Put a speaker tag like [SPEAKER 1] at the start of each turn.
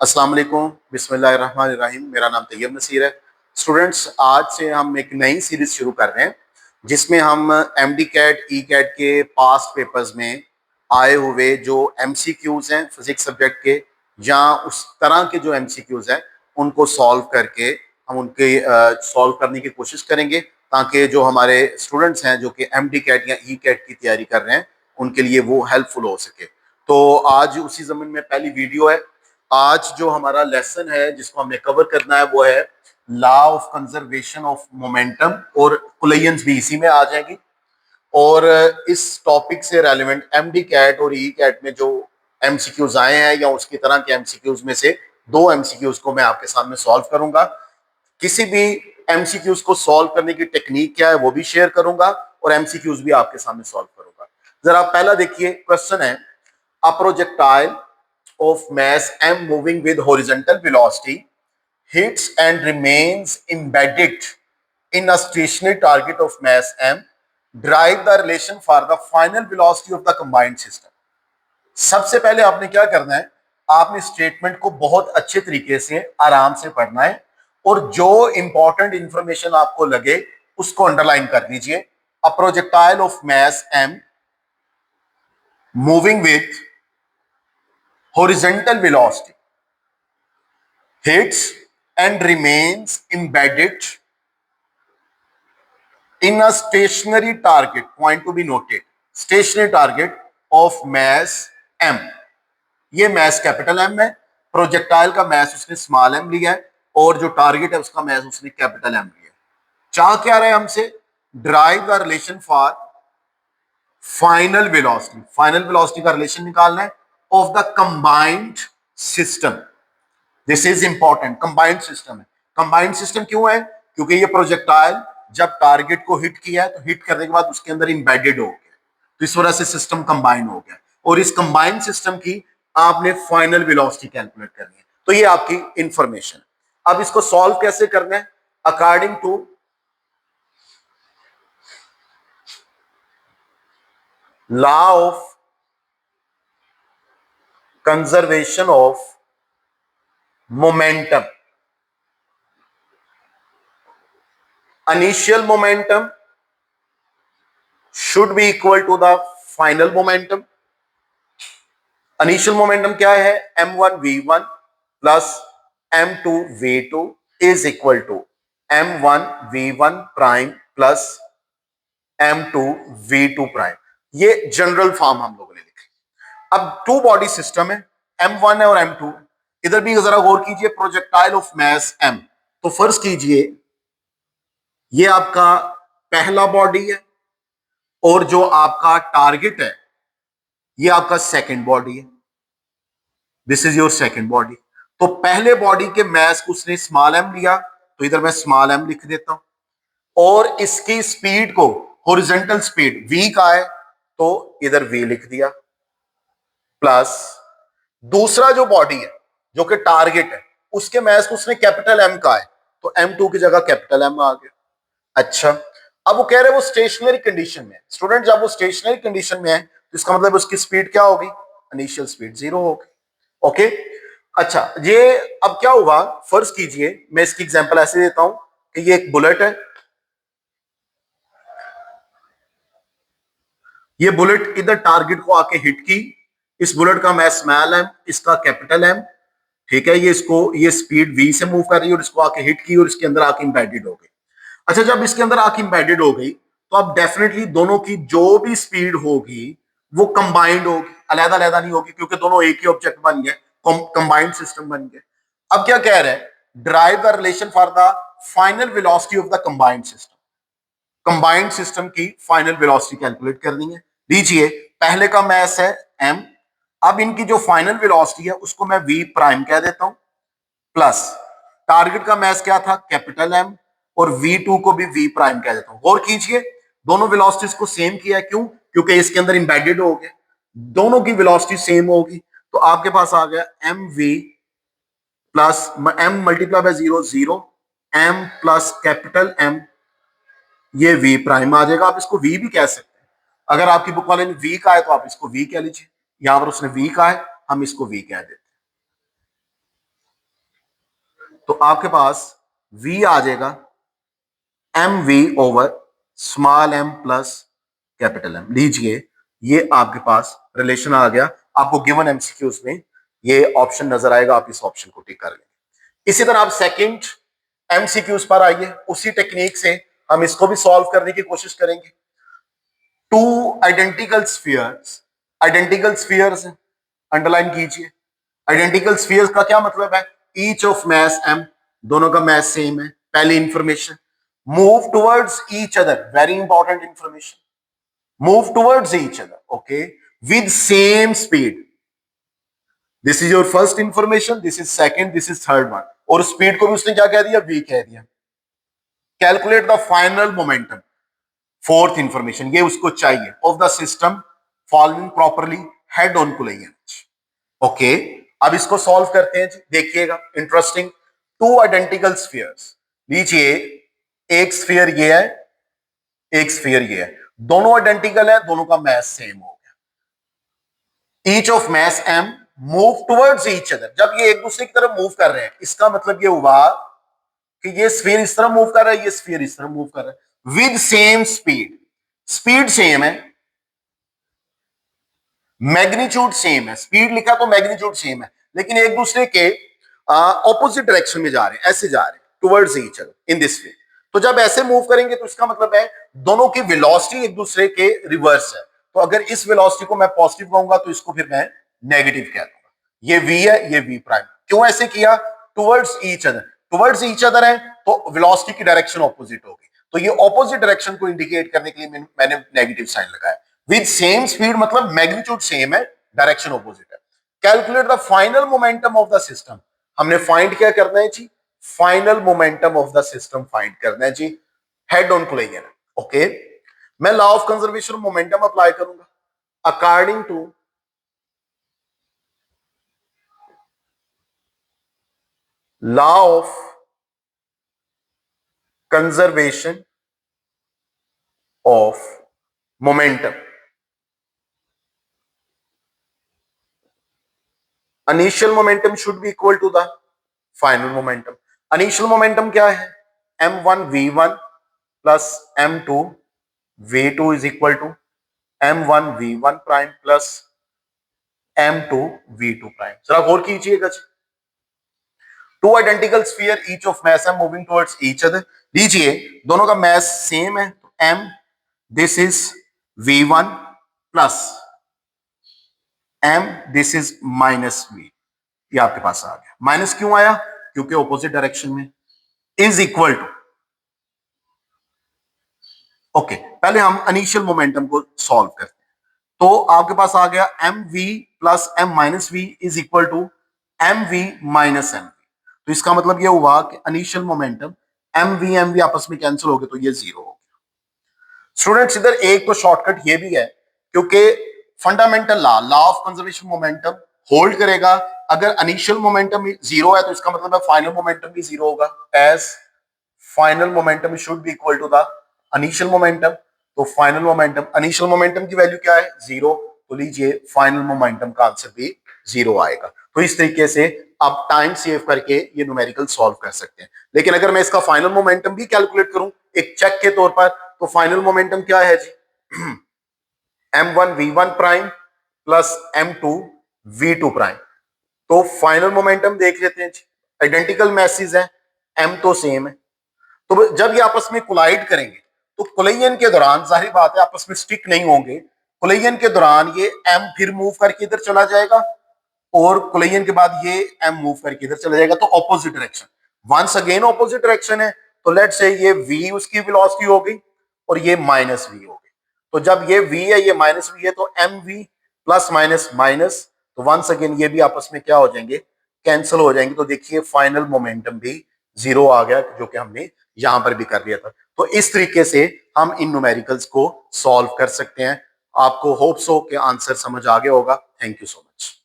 [SPEAKER 1] अस्सलाम वालेकुम, बिस्मिल्लाहिर्रहमानिर्रहीम। मेरा नाम तैयब नसीर है। स्टूडेंट्स, आज से हम एक नई सीरीज शुरू कर रहे हैं जिसमें हम एमडी कैट ई कैट के पास्ट पेपर्स में आए हुए जो एमसीक्यूज हैं फिजिक्स सब्जेक्ट के या उस तरह के जो एमसीक्यूज हैं उनको सॉल्व करके हम उनके सॉल्व करने की कोशिश करेंगे ताकि जो हमारे स्टूडेंट्स हैं जो कि एमडी कैट या ई कैट की तैयारी कर रहे हैं उनके लिए वो हेल्पफुल हो सके। तो आज उसी जमीन में पहली वीडियो है। आज जो हमारा लेसन है जिसको हमने कवर करना है वो है law of conservation of momentum, और कुलेयंस भी इसी में आ जाएगी। और इस टॉपिक से रेलिवेंट एमडी कैट और ई कैट में जो एमसीक्यूज आए हैं या उसकी तरह के एमसीक्यूज में से दो एमसीक्यूज को मैं आपके सामने सॉल्व करूंगा। किसी भी एमसीक्यूज को सॉल्व करने की टेक्निक क्या है वो भी शेयर करूंगा और एमसीक्यूज भी आपके सामने सॉल्व करूंगा। जरा पहला देखिए, क्वेश्चन है a projectile of mass m moving with horizontal velocity hits and remains embedded in a stationary target of mass m. Derive the relation for the final velocity of the combined system. सबसे पहले आपने क्या करना है, आपने statement को बहुत अच्छे तरीके से आराम से पढ़ना है और जो इंपॉर्टेंट इंफॉर्मेशन आपको लगे उसको अंडरलाइन कर दीजिए। A projectile of mass m moving with horizontal velocity hits and remains embedded in a stationary target, point to be noted, stationary target of mass m. ये mass capital M है, projectile का mass उसने small m लिया है और जो target है उसका mass उसने कैपिटल M लिया है। चाह क्या रहे हमसे, drive the relation for final velocity, final velocity का रिलेशन निकालना है of the combined system. This is important, combined system है। कंबाइंड सिस्टम क्यों है? क्योंकि ये प्रोजेक्टाइल जब टारगेट को हिट किया है तो हिट करने के बाद उसके अंदर इंबेडेड हो गया, तो इस वजह से सिस्टम कंबाइन हो गया और इस कंबाइंड सिस्टम की आपने फाइनल वेलोसिटी कैलकुलेट करनी है। तो ये आपकी इंफॉर्मेशन। अब इसको सॉल्व कैसे करना है? According to law of conservation of momentum. Initial momentum should be equal to the final momentum. Initial momentum क्या है? m1 v1 plus m2 v2 is equal to m1 v1 prime plus m2 v2 prime. ये general form हम लोगों ने लिखी। अब to body system है, m1 है और m2। इधर भी जरा गौर कीजिए, प्रोजेक्टाइल ऑफ मास m। तो फर्ज कीजिए ये आपका पहला बॉडी है और जो आपका टारगेट है ये आपका सेकंड बॉडी है। This is your second body. तो पहले बॉडी के मास को उसने स्मॉल m लिया, तो इधर मैं स्मॉल m लिख देता हूं और इसकी स्पीड को, हॉरिजॉन्टल स्पीड v का है तो इधर v लिख दिया, प्लस दूसरा जो बॉडी है जो कि टारगेट है उसके मास को उसने कैपिटल M का है तो m2 की जगह कैपिटल M आ गया। अच्छा, अब वो कह रहे हैं वो स्टेशनरी कंडीशन में है। स्टूडेंट, जब वो स्टेशनरी कंडीशन में है तो इसका मतलब उसकी स्पीड क्या होगी? इनिशियल स्पीड 0 होगी। ओके, अच्छा, ये अब क्या हुआ, फर्ज कीजिए मैं इसकी एग्जांपल ऐसे देता हूं कि ये एक बुलेट है। ये बुलेट इधर टारगेट को आके हिट की, इस बुलेट का मास स्मॉल m, इसका कैपिटल M, ठीक है। ये इसको, ये स्पीड v से मूव कर रही है और इसको आके हिट की और इसके अंदर आके इंबेडेड हो गई। अच्छा, जब इसके अंदर आके इंबेडेड हो गई तो अब डेफिनेटली दोनों की जो भी स्पीड होगी वो कंबाइंड होगी, अलग अलग नहीं होगी, क्योंकि दोनों एक ही ऑब्जेक्ट बन गए, कंबाइंड सिस्टम बन गए। अब क्या कह रहे हैं, drive the relation for the final velocity of the combined system. Combined system की फाइनल वेलोसिटी कैलकुलेट करनी है। लीजिए, पहले का मास है m, अब इनकी जो फाइनल वेलोसिटी है उसको मैं v प्राइम कह देता हूं, प्लस टारगेट का मास क्या था? कैपिटल M, और v2 को भी v प्राइम कह देता हूं। गौर कीजिए, दोनों वेलोसिटीज को सेम किया। क्यों? क्योंकि इसके अंदर इंबेडेड हो गए, दोनों की वेलोसिटी सेम होगी। तो आपके पास आ गया mv plus m multiply by 0 0, m plus capital M, ये v प्राइम आ जाएगा। आप इसको v भी कह सकते हैं, अगर आपकी बुक वाले ने v कहा है तो आप इसको v कह लीजिए। यहां पर उसने v कहा है, हम इसको v कह देते हैं। तो आपके पास v आ जाएगा M V over small M plus capital M. लीजिए ये आपके पास रिलेशन आ गया, आपको गिवन एमसीक्यूज में ये ऑप्शन नजर आएगा, आप इस ऑप्शन को टिक कर लेंगे। इसी तरह आप सेकंड एमसीक्यूज पर आइए, उसी टेक्निक से हम इसको भी सॉल्व करने की कोशिश करेंगे। टू आइडेंटिकल स्फीयर्स अंडरलाइन कीजिए। आइडेंटिकल स्फीयर्स का क्या मतलब है? ईच ऑफ मास m, दोनों का मास सेम है। पहली information, move towards each other, very important information, move towards each other, okay, with same speed. This is your first information, this is second, this is third one. और speed को भी उसने क्या कह दिया? v कह दिया। Calculate the final momentum, fourth information, ये उसको चाहिए, of the system following properly head on collision. Okay, अब इसको सॉल्व करते हैं। देखिएगा इंटरेस्टिंग, टू आइडेंटिकल स्फीयर्स। लीजिए एक स्फीयर ये है, एक स्फीयर ये है, दोनों आइडेंटिकल है, दोनों का मास सेम हो गया। Each of mass m move towards each other, जब ये एक दूसरे की तरफ मूव कर रहे हैं, इसका मतलब ये हुआ कि ये स्फीयर इस तरह मूव कर रहा है, ये स्फीयर इस तरह मूव कर रहा है, with same speed. Speed same है, मैग्नीट्यूड सेम है, स्पीड लिखा तो मैग्नीट्यूड सेम है, लेकिन एक दूसरे के ऑपोजिट डायरेक्शन में जा रहे हैं, ऐसे जा रहे हैं towards each other in this way. तो जब ऐसे मूव करेंगे तो इसका मतलब है दोनों की वेलोसिटी एक दूसरे के रिवर्स है। तो अगर इस वेलोसिटी को मैं पॉजिटिव कहूंगा तो इसको फिर मैं नेगेटिव कह दूंगा। ये v है, ये v प्राइम। क्यों ऐसे किया? Towards each other, towards each other है तो वेलोसिटी की डायरेक्शन ऑपोजिट होगी, तो ये ऑपोजिट डायरेक्शन को इंडिकेट करने के लिए मैंने नेगेटिव साइन लगाया। विद सेम स्पीड मतलब मैग्नीट्यूड सेम है, डायरेक्शन ऑपोजिट है। Calculate the final momentum of the system, हमने फाइंड क्या करना है जी? Final momentum of the system find करना है जी, हेड ऑन कोलिजन। ओके, मैं law of conservation of momentum apply करूंगा। According to law of conservation of momentum, initial momentum should be equal to the final momentum. Initial momentum क्या है? m1 v1 plus m2 v2 is equal to m1 v1 prime plus m2 v2 prime. जरा गौर कीजिएगा जी, two identical sphere each of mass m moving towards each other. लीजिए दोनों का mass same है, तो m this is v1 plus m this is minus v। ये आपके पास आ गया। माइनस क्यों आया? क्योंकि ऑपोजिट डायरेक्शन में। इज इक्वल टू, ओके, पहले हम इनिशियल मोमेंटम को सॉल्व करते हैं। तो आपके पास आ गया M V plus M minus V is equal to M V minus M V. तो इसका मतलब यह हुआ कि इनिशियल मोमेंटम एम वी आपस में कैंसिल हो गए, तो ये जीरो हो गया। स्टूडेंट्स इधर एक तो शॉर्टकट ये भी है, क्योंकि fundamental law of conservation momentum hold करेगा। अगर इनिशियल मोमेंटम जीरो है तो इसका मतलब है फाइनल मोमेंटम भी जीरो होगा, as final momentum should be equal to the initial momentum. तो फाइनल मोमेंटम, इनिशियल मोमेंटम की वैल्यू क्या है? जीरो, तो लीजिए फाइनल मोमेंटम का आंसर भी जीरो आएगा। तो इस तरीके से आप टाइम सेव करके ये न्यूमेरिकल सॉल्व कर सकते हैं। लेकिन अगर मैं इसका फाइनल मोमेंटम भी कैलकुलेट करूं एक चेक के तौर पर, तो फाइनल मोमेंटम क्या है जी? m1 v1 prime plus m2 v2 prime. तो फाइनल मोमेंटम देख लेते हैं जी, आइडेंटिकल मैसेज है, m तो सेम है, तो जब ये आपस में कोलाइड करेंगे तो कोलिजन के दौरान जाहिर बात है आपस में स्टिक नहीं होंगे। कोलिजन के दौरान ये m फिर मूव करके इधर चला जाएगा और कोलिजन के बाद ये m मूव करके इधर चला जाएगा, तो opposite direction, once again opposite direction है। तो लेट्स से ये v उसकी वेलोसिटी हो गई और ये माइनस v हो गई। तो जब ये v है ये माइनस v है, तो mv प्लस माइनस माइनस, तो वंस अगेन ये भी आपस में क्या हो जाएंगे? कैंसिल हो जाएंगे। तो देखिए फाइनल मोमेंटम भी जीरो आ गया, जो कि हमने यहां पर भी कर लिया था। तो इस तरीके से हम इन न्यूमेरिकल्स को सॉल्व कर सकते हैं। आपको होप्स हो कि आंसर समझ आ गया होगा। Thank you so much.